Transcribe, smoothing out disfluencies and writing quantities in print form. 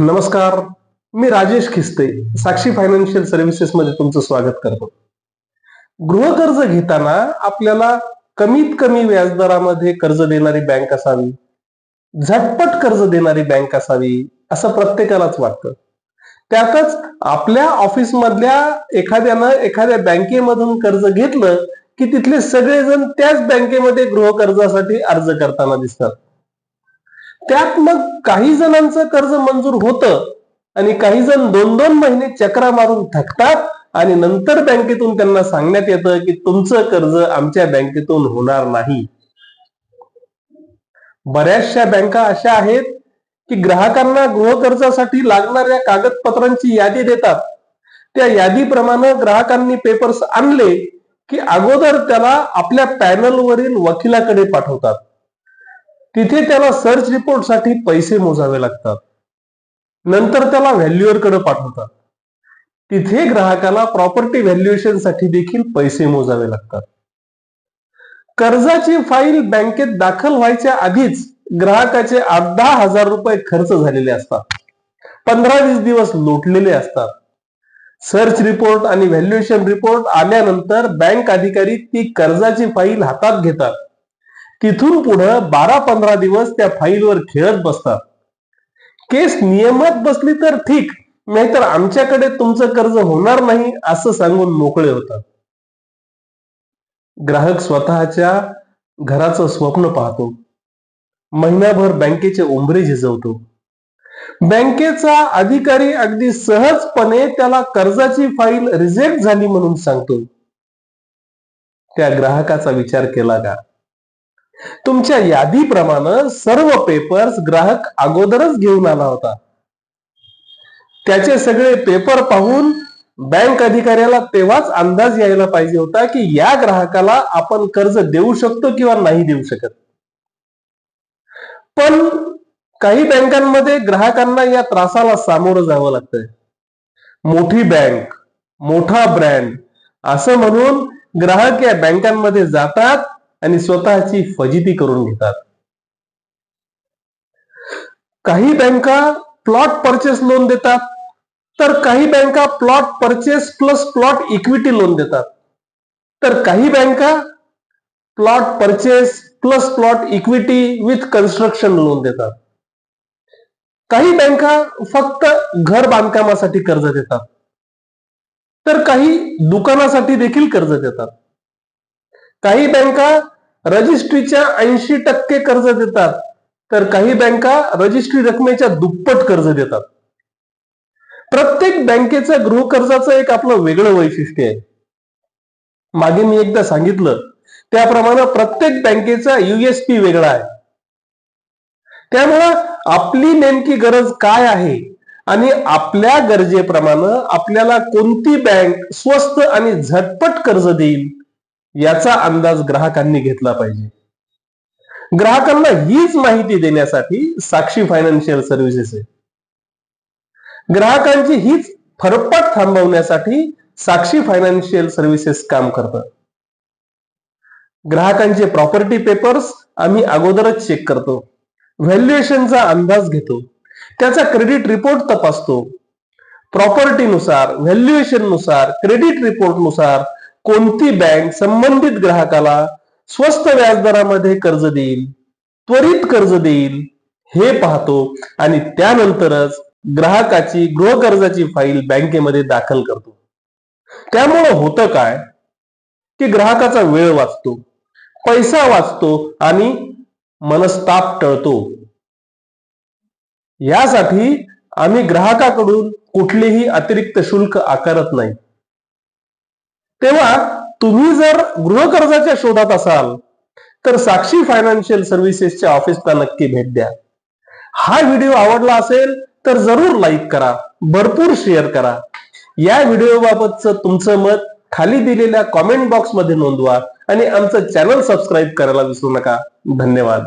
नमस्कार, मी राजेश खिस्ते, साक्षी financial services मध्ये तुमचं स्वागत करतो. गृहकर्ज घेताना आपल्याला कमीत कमी व्याजदरामध्ये कर्ज देणारी बँक असावी, झटपट कर्ज देणारी बँक असावी असं प्रत्येकालाच वाटतं. त्यातच आपल्या ऑफिस मधल्या एखाद्या बँकेमधून कर्ज घेतलं की तिथले सगळेजण त्याच बँकेमध्ये गृहकर्जासाठी अर्ज करताना दिसतात. त्यात मग काही जणांचं कर्ज मंजूर होतं आणि काही जण 2-2 महिने चक्रा मारून थकतात आणि नंतर बँकेतून त्यांना सांगण्यात येतं की तुमचं कर्ज आमच्या बँकेतून होणार नाही. बऱ्याचशा बँका अशा आहेत की ग्राहकांना गृहकर्जासाठी लागणाऱ्या कागदपत्रांची यादी देतात. त्या यादीप्रमाणे ग्राहकांनी पेपर्स आणले की अगोदर त्याला आपल्या पॅनलवरील वकिलाकडे पाठवतात. तिथे त्याला सर्च रिपोर्ट साठी पैसे मोजावे लागतात. नंतर त्याला व्हॅल्युअर कडे पाठवतात. तिथे ग्राहकाला प्रॉपर्टी व्हॅल्युएशन साठी देखील पैसे मोजावे लागतात. कर्जाची फाईल बँकेत दाखल व्हायच्या आधीच ग्राहकाचे 8-10 हजार रुपये खर्च झालेले असतात. 15-20 दिवस लोटलेले असतात. सर्च रिपोर्ट आणि व्हॅल्युएशन रिपोर्ट आल्यानंतर बँक अधिकारी ती कर्जाची फाईल हातात घेतात. तिथून पुढे 12-15 दिवस त्या फाईलवर खेळत बसतात. केस नियमात बसली तर ठीक, नाहीतर आमच्याकडे तुमचं कर्ज होणार नाही असं सांगून मोकळे होतात. ग्राहक स्वतःच्या घराचं स्वप्न पाहतो. महिनाभर बँकेचे उंबरे झिजवतो. बँकेचा अधिकारी अगदी सहजपणे त्याला कर्जाची फाईल रिजेक्ट झाली म्हणून सांगतो. त्या ग्राहकाचा विचार केला का? तुमच्या यादीप्रमाणे सर्व पेपर्स ग्राहक अगोदरच घेऊन आला होता. त्याचे सगळे पेपर पाहून बँक अधिकाऱ्याला तेव्हाच अंदाज यायला पाहिजे होता की या ग्राहकाला आपण कर्ज देऊ शकतो किंवा नाही देऊ शकत. पण काही बँकांमध्ये ग्राहकांना या त्रासाला सामोरं जावं लागतंय. मोठी बँक, मोठा ब्रँड असं म्हणून ग्राहक या बँकांमध्ये जातात आणि स्वतःची फजिती करून घेतात. काही बँका प्लॉट परचेस लोन देतात, तर काही बँका plot purchase plus plot equity loan देतात, तर काही बँका plot purchase plus plot equity with construction loan देतात. काही बँका फक्त घर बांधकामासाठी कर्ज देतात, तर काही दुकानासाठी देखील कर्ज देतात. काही बँका रजिस्ट्रीच्या 80% कर्ज देतात, तर काही बँका रजिस्ट्री रकमेच्या दुप्पट कर्ज देतात. प्रत्येक बँकेचं गृहकर्जाचं एक आपलं वेगळं वैशिष्ट्य आहे. मागे मी एकदा सांगितलं त्याप्रमाणे प्रत्येक बँकेचा USP वेगळा आहे. त्यामुळं आपली नेमकी गरज काय आहे आणि आपल्या गरजेप्रमाणे आपल्याला कोणती बँक स्वस्त आणि झटपट कर्ज देईल याचा अंदाज ग्राहकांनी घेतला पाहिजे. ग्राहकांना हीच माहिती देण्यासाठी साक्षी फायनान्शियल सर्व्हिसेस आहे. ग्राहकांची हीच फरफट थांबवण्यासाठी साक्षी फायनान्शियल सर्व्हिसेस काम करतात. ग्राहकांचे प्रॉपर्टी पेपर्स आम्ही अगोदरच चेक करतो. व्हॅल्युएशनचा अंदाज घेतो. त्याचा क्रेडिट रिपोर्ट तपासतो. प्रॉपर्टीनुसार, व्हॅल्युएशननुसार, क्रेडिट रिपोर्टनुसार कोणती बँक संबंधित ग्राहकाला स्वस्त व्याजदरामध्ये कर्ज देईल, त्वरित कर्ज देईल हे पाहतो आणि त्यानंतरच ग्राहकाची गृहकर्जाची फाईल बँकेमध्ये दाखल करतो. त्यामुळे होतं काय की ग्राहकाचा वेळ वाचतो, पैसा वाचतो आणि मनस्ताप टळतो. यासाठी आम्ही ग्राहकाकडून कुठलेही अतिरिक्त शुल्क आकारत नाही. तेव्हा तुम्ही जर गृहकर्जाच्या शोधात असाल तर साक्षी फायनान्शियल सर्व्हिसेसच्या ऑफिसला नक्की भेट द्या. हा व्हिडिओ आवडला असेल तर जरूर लाईक करा, भरपूर शेअर करा. या व्हिडिओबाबतचं तुमचं मत खाली दिलेल्या कॉमेंट बॉक्समध्ये नोंदवा आणि आमचं चॅनल सबस्क्राईब करायला विसरू नका. धन्यवाद.